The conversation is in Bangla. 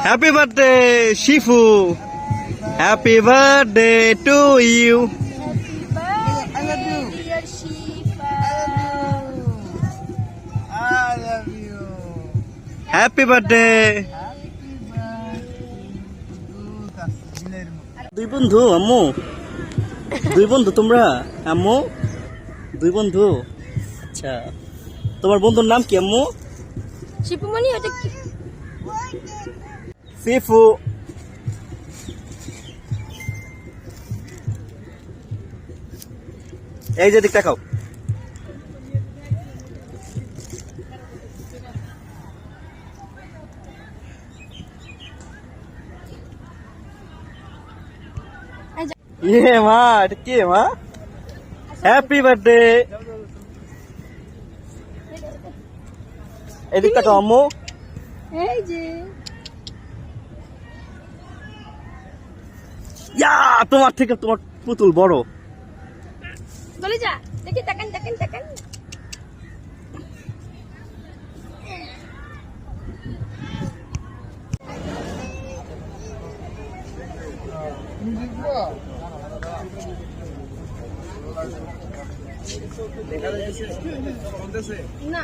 Happy birthday, Shifu. Happy birthday to you. I love you. Dear Shifa. I love you. Happy birthday. দুই বন্ধু আম্মু, দুই বন্ধু তোমরা আম্মু, দুই বন্ধু। আচ্ছা, তোমার বন্ধুর নাম কি আম্মু? শিপুমণি ওটা কি? সিফু। এই যে দিক তাকাও। ইয়ে মা, এটা কে মা? Happy birthday. এদিক তাকাও আম্মু। এই যে ইয়া, তোমার থেকে তোমার পুতুল বড়। বলে যা, দেখি তাকান তাকান তাকান। না